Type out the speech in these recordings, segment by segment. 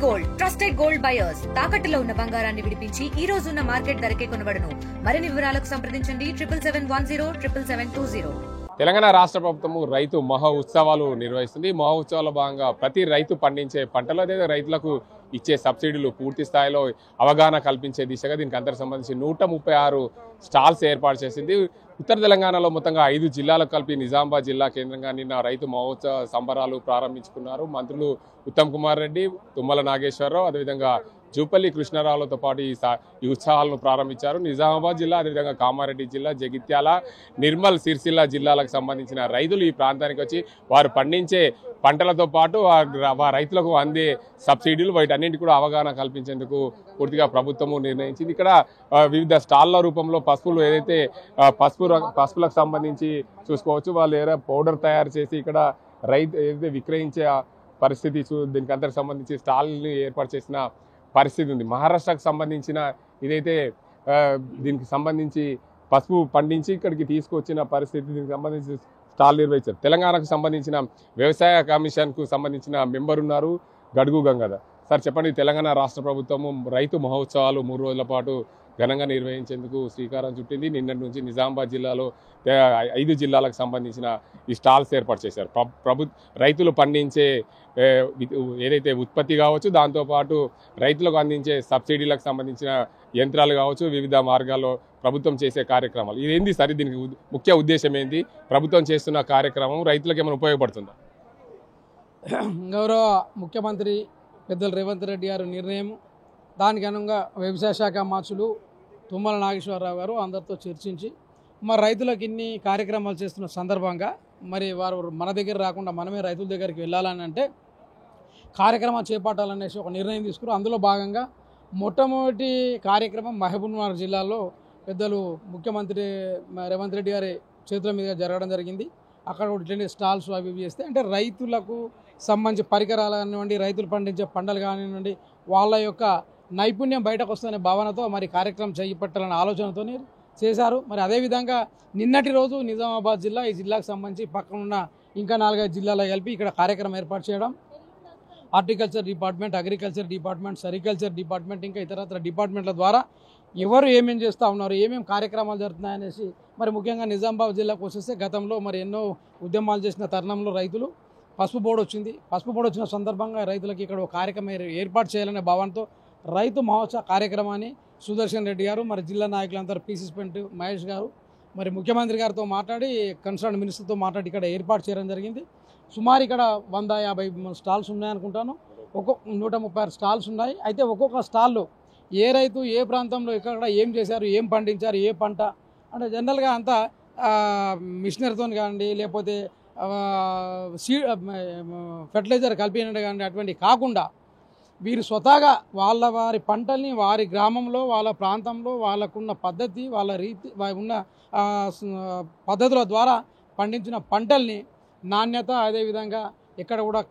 Gold trusted gold buyers తాకట్టులో ఉన్న బంగారాన్ని విడిపించి ఈ రోజు ఉన్న మార్కెట్ ధరకే కొనబడును. మరిన్ని వివరాలకు సంప్రదించండి 77107720. తెలంగాణ రాష్ట్ర ప్రభుత్వము రైతు మహా ఉత్సవాలు నిర్వహిస్తుంది. మహా ఉత్సవాల భాగంగా ప్రతి రైతు పండించే పంటలు అదే రైతులకు ఇచ్చే సబ్సిడీలు పూర్తి స్థాయిలో అవగాహన కల్పించే దిశగా దీనికి అందరికి సంబంధించి 136 స్టాల్స్ ఏర్పాటు చేసింది. ఉత్తర తెలంగాణలో మొత్తంగా 5 జిల్లాలకు కలిపి నిజామాబాద్ జిల్లా కేంద్రంగా నిన్న రైతు మహోత్సవ సంబరాలు ప్రారంభించుకున్నారు. మంత్రులు ఉత్తమ్ కుమార్ రెడ్డి, తుమ్మల నాగేశ్వరరావు, అదేవిధంగా జూపల్లి కృష్ణారావులతో పాటు ఈ ఉత్సవాలను ప్రారంభించారు. నిజామాబాద్ జిల్లా, అదేవిధంగా కామారెడ్డి జిల్లా, జగిత్యాల, నిర్మల్, సిరిసిల్ల జిల్లాలకు సంబంధించిన రైతులు ఈ ప్రాంతానికి వచ్చి వారు పండించే పంటలతో పాటు రైతులకు అందే సబ్సిడీలు వీటన్నింటి కూడా అవగాహన కల్పించేందుకు పూర్తిగా ప్రభుత్వము నిర్ణయించింది. ఇక్కడ వివిధ స్టాళ్ల రూపంలో పసుపులు ఏదైతే పసుపులకు సంబంధించి చూసుకోవచ్చు, వాళ్ళు ఏదైనా పౌడర్ తయారు చేసి ఇక్కడ రైతు ఏదైతే విక్రయించే పరిస్థితి దీనికి అందరికి సంబంధించి స్టాల్ని ఏర్పాటు చేసిన పరిస్థితి ఉంది. మహారాష్ట్రకు సంబంధించిన ఇదైతే దీనికి సంబంధించి పసుపు పండించి ఇక్కడికి తీసుకొచ్చిన పరిస్థితి, దీనికి సంబంధించి స్టాల్ నిర్వహించారు. తెలంగాణకు సంబంధించిన వ్యవసాయ కమిషన్కు సంబంధించిన మెంబర్ ఉన్నారు గడుగు గంగాధర్. సార్ చెప్పండి, తెలంగాణ రాష్ట్ర ప్రభుత్వము రైతు మహోత్సవాలు 3 రోజుల పాటు ఘనంగా నిర్వహించేందుకు శ్రీకారం చుట్టింది. నిన్నటి నుంచి నిజామాబాద్ జిల్లాలో 5 జిల్లాలకు సంబంధించిన ఈ స్టాల్స్ ఏర్పాటు చేశారు. రైతులు పండించే ఏదైతే ఉత్పత్తి కావచ్చు, దాంతోపాటు రైతులకు అందించే సబ్సిడీలకు సంబంధించిన యంత్రాలు కావచ్చు, వివిధ మార్గాల్లో ప్రభుత్వం చేసే కార్యక్రమాలు ఇదేంది సరే, దీనికి ముఖ్య ఉద్దేశం ఏంది? ప్రభుత్వం చేస్తున్న కార్యక్రమం రైతులకు ఏమైనా ఉపయోగపడుతుందా? గౌరవ ముఖ్యమంత్రి పెద్దలు రేవంత్ రెడ్డి గారు నిర్ణయం, దానికి అనుగుణంగా వ్యవసాయ శాఖ మార్చులు తుమ్మల నాగేశ్వరరావు గారు అందరితో చర్చించి మరి రైతులకు ఇన్ని కార్యక్రమాలు చేస్తున్న సందర్భంగా మరి వారు మన దగ్గర రాకుండా మనమే రైతుల దగ్గరికి వెళ్ళాలని అంటే కార్యక్రమాలు చేపట్టాలనేసి ఒక నిర్ణయం తీసుకున్నారు. అందులో భాగంగా మొట్టమొదటి కార్యక్రమం మహబూబ్నగర్ జిల్లాలో పెద్దలు ముఖ్యమంత్రి రేవంత్ రెడ్డి గారి చేతుల మీదుగా జరగడం జరిగింది. అక్కడ ఇట్లనే స్టాల్స్ అవి చేస్తే అంటే రైతులకు సంబంధించి పరికరాలు కానివ్వండి, రైతులు పండించే పంటలు కానివ్వండి, వాళ్ళ యొక్క నైపుణ్యం బయటకు వస్తున్న భావనతో మరి కార్యక్రమం చేపట్టాలనే ఆలోచనతో చేశారు. మరి అదేవిధంగా నిన్నటి రోజు నిజామాబాద్ జిల్లా, ఈ జిల్లాకు సంబంధించి పక్కనున్న ఇంకా 4-5 జిల్లాలో కలిపి ఇక్కడ కార్యక్రమం ఏర్పాటు చేయడం, horticulture department, agriculture department, sericulture department, ఇంకా ఇతరత్ర డిపార్ట్మెంట్ల ద్వారా ఎవరు ఏమేం చేస్తూ ఉన్నారు, ఏమేమి కార్యక్రమాలు జరుగుతున్నాయనేసి మరి ముఖ్యంగా నిజామాబాద్ జిల్లాకు వచ్చేస్తే గతంలో మరి ఎన్నో ఉద్యమాలు చేసిన తరుణంలో రైతులు పసుపు బోర్డు వచ్చింది. పసుపు బోర్డు వచ్చిన సందర్భంగా రైతులకి ఇక్కడ ఒక కార్యక్రమం ఏర్పాటు చేయాలనే భావనతో రైతు మహోత్సవ కార్యక్రమాన్ని సుదర్శన్ రెడ్డి గారు, మరి జిల్లా నాయకులందరూ పీసీసీ మహేష్ గారు, మరి ముఖ్యమంత్రి గారితో మాట్లాడి కన్సర్న్ మినిస్టర్తో మాట్లాడి ఇక్కడ ఏర్పాటు చేయడం జరిగింది. సుమారు ఇక్కడ 150 స్టాల్స్ ఉన్నాయనుకుంటాను. 136 స్టాల్స్ ఉన్నాయి. అయితే ఒక్కొక్క స్టాల్లో ఏ రైతు ఏ ప్రాంతంలో ఎక్కడ ఏం చేశారు, ఏం పండించారు, ఏ పంట అంటే జనరల్గా అంతా మిషనరీతో కానివ్వండి, లేకపోతే ఫెర్టిలైజర్ కలిపినట్టు కానీ అటువంటి కాకుండా వీరు స్వతహాగా వారి పంటల్ని వారి గ్రామంలో, వాళ్ళ ప్రాంతంలో వాళ్ళకున్న పద్ధతి, వాళ్ళ రీతి ఉన్న పద్ధతుల ద్వారా పండించిన పంటల్ని నాణ్యత, అదేవిధంగా ఎక్కడ కూడా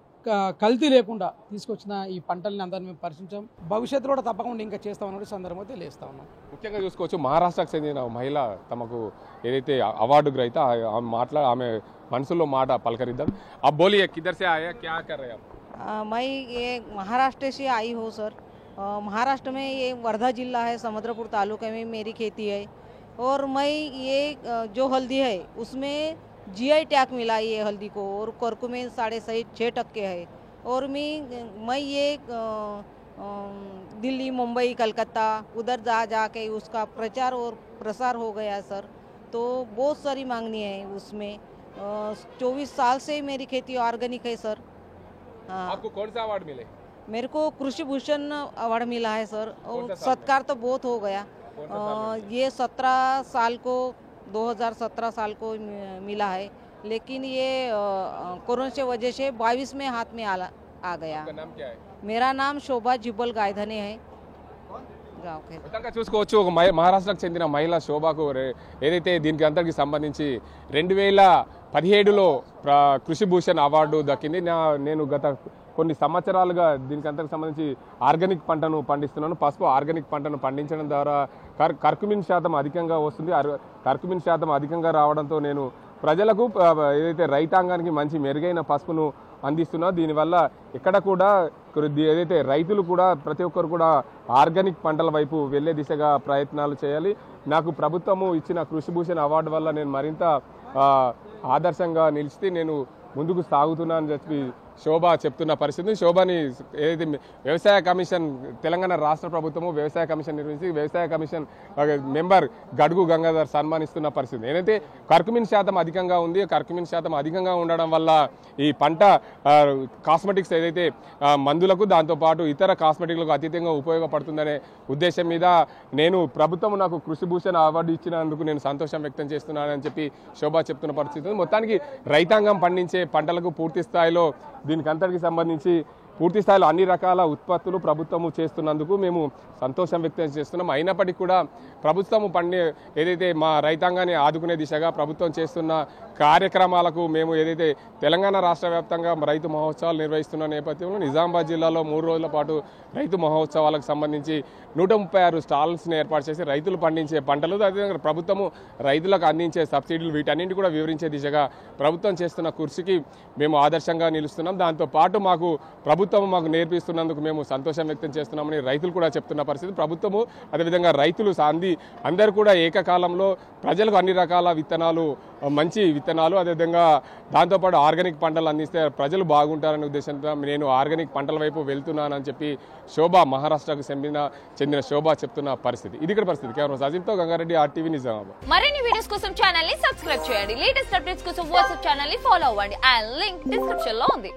కల్తీ లేకుండా తీసుకొచ్చిన ఈ పంటల్ని అందరినీ మేము పరిశీలించాం. భవిష్యత్తులో కూడా తప్పకుండా ఇంకా చేస్తామని సందర్భంగా తెలియజేస్తా ఉన్నాం. ముఖ్యంగా చూసుకోవచ్చు, మహారాష్ట్రకు చెందిన మహిళ తమకు ఏదైతే అవార్డు గ్రహీత ఆమె మనసులో మాట పలకరిద్దాం. ఆ బోలియే కిధర్ సే ఆయా, క్యా కర్ రహే ఆప్? मैं ये महाराष्ट्र से आई हूँ सर। महाराष्ट्र में ये वर्धा जिला है, समुद्रपुर तालुके में मेरी खेती है और मैं ये जो हल्दी है उसमें जीआई टैग मिला ये हल्दी को, और करकुमेन 6.5% है। और मैं ये दिल्ली, मुंबई, कलकत्ता उधर जा के उसका प्रचार और प्रसार हो गया सर। तो बहुत सारी मांगनी है उसमें। 24 साल से मेरी खेती ऑर्गेनिक है सर। आपको कौन सा अवार्ड मिले? मेरे को कृषि भूषण अवार्ड मिला है सर। और सत्कार तो बहुत हो गया। ये 17 साल को 2017 साल को मिला है, लेकिन ये कोरोना की वजह से 22 में हाथ में आ गया। आपका नाम क्या है? मेरा नाम शोभा जिब्बल गायधने है। చూసుకోవచ్చు, ఒక మహారాష్ట్రకు చెందిన మహిళ శోభకు ఏదైతే దీనికి అందరికి సంబంధించి 2017లో కృషి భూషణ్ అవార్డు దక్కింది. నేను గత కొన్ని సంవత్సరాలుగా దీనికి అంతకు సంబంధించి ఆర్గానిక్ పంటను పండిస్తున్నాను. పసుపు ఆర్గానిక్ పంటను పండించడం ద్వారా కర్కుమిన్ శాతం అధికంగా వస్తుంది. కర్కుమిన్ శాతం అధికంగా రావడంతో నేను ప్రజలకు ఏదైతే రైతాంగానికి మంచి మెరుగైన పసుపును అందిస్తున్నా. దీనివల్ల ఎక్కడ కూడా ఏదైతే రైతులు కూడా ప్రతి ఒక్కరు కూడా ఆర్గానిక్ పంటల వైపు వెళ్ళే దిశగా ప్రయత్నాలు చేయాలి. నాకు ప్రభుత్వము ఇచ్చిన కృషిభూషణ్ అవార్డు వల్ల నేను మరింత ఆదర్శంగా నిలిచి నేను ముందుకు సాగుతున్నానని చెప్పి శోభ చెప్తున్న పరిస్థితి. శోభని ఏదైతే వ్యవసాయ కమిషన్ తెలంగాణ రాష్ట్ర ప్రభుత్వము వ్యవసాయ కమిషన్ నిర్వహించి వ్యవసాయ కమిషన్ మెంబర్ గడుగు గంగాధర్ సన్మానిస్తున్న పరిస్థితి. ఏదైతే కర్కుమిన్ శాతం అధికంగా ఉంది, కర్కుమిన్ శాతం అధికంగా ఉండడం వల్ల ఈ పంట కాస్మెటిక్స్ ఏదైతే మందులకు దాంతోపాటు ఇతర కాస్మెటిక్లకు అతీతంగా ఉపయోగపడుతుందనే ఉద్దేశం మీద నేను ప్రభుత్వం నాకు కృషిభూషణ్ అవార్డు ఇచ్చినందుకు నేను సంతోషం వ్యక్తం చేస్తున్నానని చెప్పి శోభ చెప్తున్న పరిస్థితి. మొత్తానికి రైతాంగం పండించే పంటలకు పూర్తి స్థాయిలో దీనికి అంతటికి సంబంధించి పూర్తి స్థాయిలో అన్ని రకాల ఉత్పత్తులు ప్రభుత్వము చేస్తున్నందుకు మేము సంతోషం వ్యక్తం చేస్తున్నాం. అయినప్పటికీ కూడా ప్రభుత్వము ఏదైతే మా రైతాంగాన్ని ఆదుకునే దిశగా ప్రభుత్వం చేస్తున్న కార్యక్రమాలకు మేము ఏదైతే తెలంగాణ రాష్ట్ర వ్యాప్తంగా రైతు మహోత్సవాలు నిర్వహిస్తున్న నేపథ్యంలో నిజామాబాద్ జిల్లాలో 3 రోజుల పాటు రైతు మహోత్సవాలకు సంబంధించి 136 స్టాల్స్ని ఏర్పాటు చేసి రైతులు పండించే పంటలు, అదేవిధంగా ప్రభుత్వము రైతులకు అందించే సబ్సిడీలు వీటన్నింటి కూడా వివరించే దిశగా ప్రభుత్వం చేస్తున్న కృషికి మేము ఆదర్శంగా నిలుస్తున్నాం. దాంతోపాటు ప్రభుత్వం మాకు నేర్పిస్తున్నందుకు మేము సంతోషం వ్యక్తం చేస్తున్నామని రైతులు కూడా చెప్తున్న పరిస్థితి. ప్రభుత్వము అదేవిధంగా రైతులు అందరూ కూడా ఏకకాలంలో ప్రజలకు అన్ని రకాల విత్తనాలు, మంచి విత్తనాలు, అదేవిధంగా దాంతోపాటు ఆర్గానిక్ పంటలు అందిస్తే ప్రజలు బాగుంటారనే ఉద్దేశంతో నేను ఆర్గానిక్ పంటల వైపు వెళ్తున్నానని చెప్పి శోభ మహారాష్ట్రకు చెందిన శోభ చెప్తున్న పరిస్థితి. ఇది ఇక్కడ పరిస్థితి. కేవలం సజీవ్తో గంగారెడ్డి, RTV నిజామాబాద్. మరిన్ని వీడియోస్ కోసం ఛానల్ ని సబ్స్క్రైబ్ చేయండి. లేటెస్ట్ అప్డేట్స్ కోసం వాట్సాప్ ఛానల్ ని ఫాలో అవ్వండి. అండ్ లింక్ డిస్క్రిప్షన్ లో ఉంది.